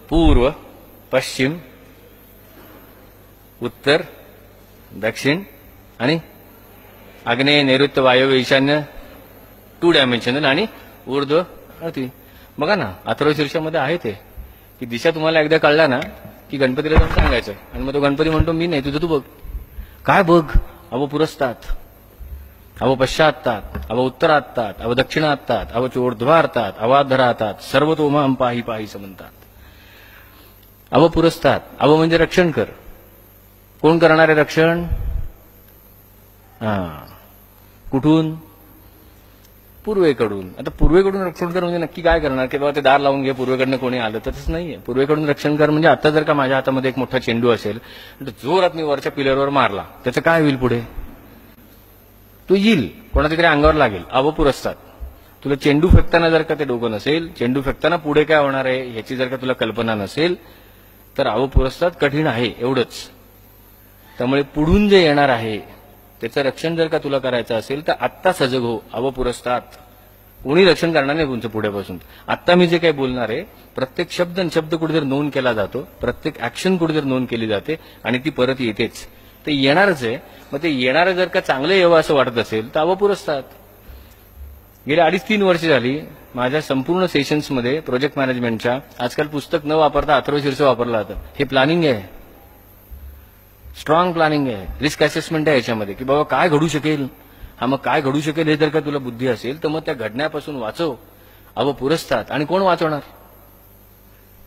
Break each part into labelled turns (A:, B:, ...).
A: पूर्व, पश्चिम, उत्तर, दक्षिण आणि आग्नेय, नैऋत्य, वायव्य, ईशान्य 2 डायमेन्शनल आणि ऊर्ध्व अति. बघा ना, अथर्वशीर्षामध्ये आहे ते की दिशा तुम्हाला एकदा कळला ना की गणपतीला जाऊन सांगायचं आणि मग तो गणपती म्हणतो मी नाही, तुझं तू बघ. काय बघ? अव पुरस्तात, अव पश्चात्तात, अव उत्तरात्तात, अव दक्षिणात्तात, अव ऊर्ध्वार्तात, अवाधरातात, सर्व तोमाम पाही पाहीचं म्हणतात. अव पुरस्तात, अव म्हणजे रक्षण कर. कोण करणार आहे रक्षण? कुठून? पूर्वेकडून. आता पूर्वेकडून रक्षण कर म्हणजे नक्की काय करणार की बाबा ते दार लावून घे, पूर्वेकडनं कोणी आलं तर तसं नाहीये. पूर्वेकडून रक्षण कर म्हणजे आता जर का माझ्या हातामध्ये एक मोठा चेंडू असेल तर जोरात मी वरच्या पिलरवर मारला, त्याचं काय होईल पुढे? तो येईल, कोणाच्या तरी अंगावर लागेल. अवपुरस्तात. तुला चेंडू फेकताना जर का ते डोकं नसेल, चेंडू फेकताना पुढे काय होणार आहे ह्याची जर का तुला कल्पना नसेल तर अवपुरस्तात कठीण आहे एवढंच. त्यामुळे पुढून जे येणार आहे त्याचं रक्षण जर का तुला करायचं असेल तर आत्ता सजग हो. अवपुरस्तात. कोणी रक्षण करणार नाही तुमचं पुढेपासून. आत्ता मी जे काही बोलणार आहे प्रत्येक शब्द आणि शब्द कुठेतरी नोंद केला जातो, प्रत्येक ऍक्शन कुठेतरी नोंद केली जाते आणि ती परत येतेच. ते येणारच आहे. मग ते येणारं जर का चांगलं यावं असं वाटत असेल तर अवपुरस्तात. गेल्या 2.5-3 वर्ष झाली माझ्या संपूर्ण सेशन्समध्ये प्रोजेक्ट मॅनेजमेंटच्या आजकाल पुस्तक न वापरता अथर्वशीर्ष वापरलं जातं. हे प्लॅनिंग आहे, स्ट्रॉंग प्लॅनिंग आहे, रिस्क असेसमेंट आहे याच्यामध्ये की बाबा काय घडू शकेल. मग काय घडू शकेल हे जर का तुला बुद्धी असेल तर मग त्या घडण्यापासून वाचव. अवपुरस्तात. आणि कोण वाचवणार?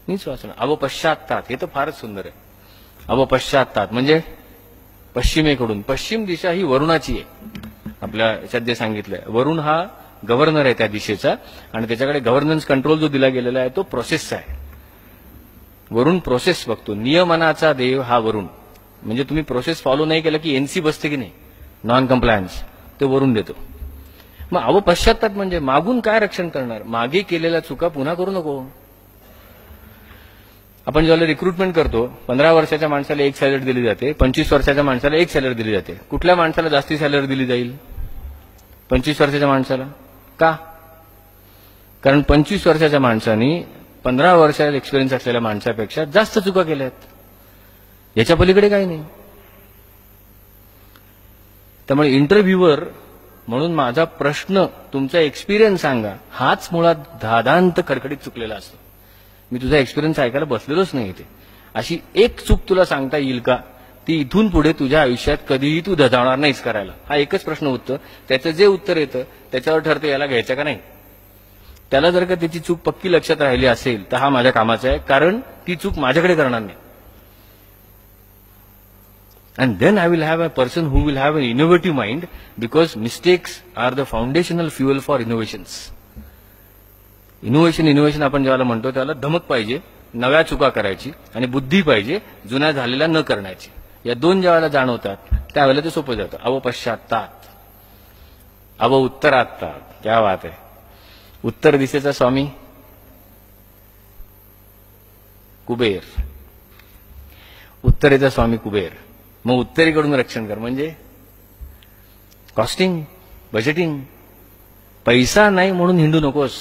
A: मीच वाचवणार. अवपश्चात्तात. हे तर फारच सुंदर आहे. अवपश्चात्तात म्हणजे पश्चिमेकडून. पश्चिम दिशा ही वरुणाची आहे. आपल्या याच्यात जे सांगितलंय, वरुण हा गव्हर्नर आहे त्या दिशेचा आणि त्याच्याकडे गव्हर्नन्स कंट्रोल जो दिला गेलेला आहे तो प्रोसेसचा आहे. वरुण प्रोसेस बघतो. नियमनाचा देव हा वरुण. म्हणजे तुम्ही प्रोसेस फॉलो नाही केलं की एनसी बसते की नाही, नॉन कम्प्लायन्स, ते वरून देतो. मग अवपश्चात्तात म्हणजे मागून काय रक्षण करणार? मागे केलेल्या चुका पुन्हा करू नको. आपण ज्यावेळेला रिक्रुटमेंट करतो 15 वर्षाच्या माणसाला 1 सॅलरी दिली जाते, 25 वर्षाच्या माणसाला 1 सॅलरी दिली जाते. कुठल्या माणसाला जास्ती सॅलरी दिली जाईल? 25 वर्षाच्या माणसाला. का? कारण 25 वर्षाच्या माणसाने 15 वर्षाचा एक्सपिरियन्स असलेल्या माणसापेक्षा जास्त चुका केल्या आहेत. याच्या पलीकडे काही नाही. त्यामुळे इंटरव्ह्यूवर म्हणून माझा प्रश्न तुमचा एक्सपिरियन्स सांगा हाच मुळात धादांत खडखडीत चुकलेला असतो. मी तुझा एक्सपिरियन्स ऐकायला बसलेलोच नाही इथे. अशी एक चूक तुला सांगता येईल का ती इथून पुढे तुझ्या आयुष्यात कधीही तू धजावणार नाहीस करायला? हा एकच प्रश्न उत्तर. त्याचं जे उत्तर येतं त्याच्यावर ठरतं याला घ्यायचं का नाही. त्याला जर का त्याची चूक पक्की लक्षात राहिली असेल तर हा माझ्या कामाचा आहे, कारण ती चूक माझ्याकडे करणार नाही. And then I will have a person who will have an innovative mind, because mistakes are the foundational fuel for innovations. Innovation आपण ज्याला म्हणतो त्याला धमक पाहिजे नव्या चुका करायची आणि बुद्धी पाहिजे जुन्या झालेल्या न करण्याची. या दोन ज्यावेळेला जाणवतात त्यावेळेला ते सोपं जातं. अवपश्चात्तात, अव उत्तरात्तात. क्या बात आहे. उत्तर दिशेचा स्वामी कुबेर, उत्तरेचा स्वामी कुबेर. मग उत्तरेकडून रक्षण कर म्हणजे कॉस्टिंग, बजेटिंग. पैसा नाही म्हणून हिंडू नकोस.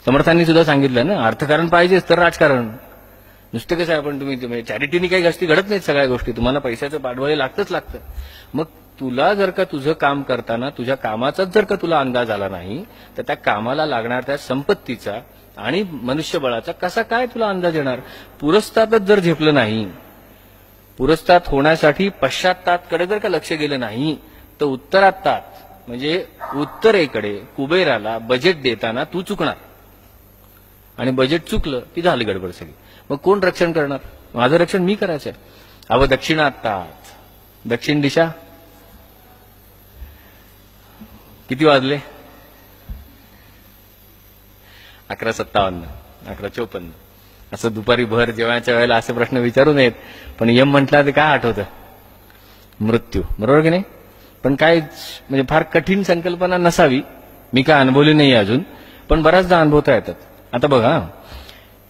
A: समर्थांनी सुद्धा सांगितलं ना, अर्थकारण पाहिजेच तर राजकारण. नुसतं कसं आहे, पण तुम्ही चॅरिटीनी काही गोष्टी घडत नाहीत. सगळ्या गोष्टी तुम्हाला पैशाचं पाठबळ लागतच लागतं. मग तुला जर का तुझं काम करताना तुझ्या कामाचाच जर का तुला अंदाज आला नाही तर त्या कामाला लागणार त्या संपत्तीचा आणि मनुष्यबळाचा कसा काय तुला अंदाज येणार? पुरस्तातच जर झेपलं नाही, पुरस्तात होण्यासाठी पश्चात्ताकडे जर का लक्ष गेलं नाही तर उत्तरात्तात म्हणजे उत्तरेकडे कुबेराला बजेट देताना तू चुकणार. आणि बजेट चुकलं की झाली गडबड सगळी. मग कोण रक्षण करणार? माझं रक्षण मी करायचं आहे. अव दक्षिणात्तात. दक्षिण दिशा. किती वाजले? 11:57, 11:54. असं दुपारी भर जेवणाच्या वेळेला असे प्रश्न विचारू नयेत. पण यम म्हटलं तर काय आठवतं? मृत्यू. बरोबर की नाही? पण काय म्हणजे फार कठीण संकल्पना नसावी. मी काय अनुभवली नाही अजून, पण बऱ्याचदा अनुभवता येतात. आता बघा,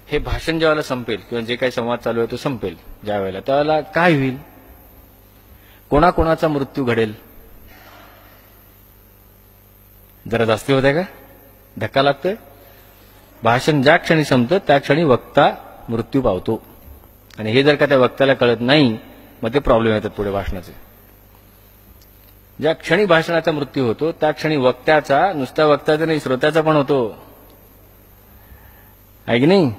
A: हे भाषण ज्यावेळेला संपेल किंवा जे काही संवाद चालू आहे तो संपेल ज्या वेळेला, त्यावेळेला काय होईल? कोणाकोणाचा मृत्यू घडेल? जरा जास्ती होत आहे का? धक्का लागतोय? भाषण ज्या क्षणी संपतं त्या क्षणी वक्ता मृत्यू पावतो. आणि हे जर का त्या वक्त्याला कळत नाही मग ते प्रॉब्लेम येतात पुढे भाषणाचे. ज्या क्षणी भाषणाचा मृत्यू होतो त्या क्षणी वक्त्याचा, नुसत्या वक्त्याचा नाही श्रोत्याचा पण होतो, आहे की नाही.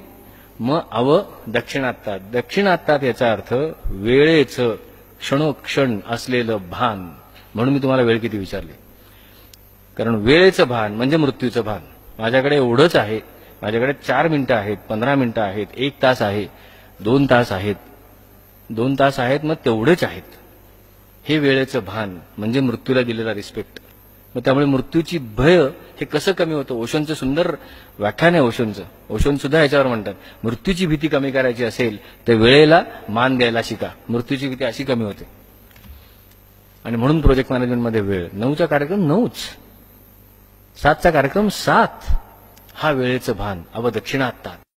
A: मग दक्षिणात्तात. दक्षिणात्तात याचा अर्थ वेळेचं क्षणोक्षण असलेलं भान. म्हणून मी तुम्हाला वेळ किती विचारली, कारण वेळेचं भान म्हणजे मृत्यूचं भान. माझ्याकडे एवढंच आहे, माझ्याकडे 4 मिनिटं आहेत, 15 मिनिटं आहेत, 1 तास आहे, 2 तास आहेत, 2 तास आहेत, मग तेवढेच आहेत. हे वेळेचं भान म्हणजे मृत्यूला दिलेला रिस्पेक्ट. मग त्यामुळे मृत्यूची भय हे कसं कमी होतं. ओशोंचं सुंदर व्याख्यान आहे ओशोंचं. ओशोन सुद्धा याच्यावर म्हणतात, मृत्यूची भीती कमी करायची असेल तर वेळेला मान द्यायला शिका, मृत्यूची भीती अशी कमी होते. आणि म्हणून प्रोजेक्ट मॅनेजमेंटमध्ये वेळ 9चा कार्यक्रम 9च, 7चा कार्यक्रम 7. हा वेळेचं भान. दक्षिणात्तात.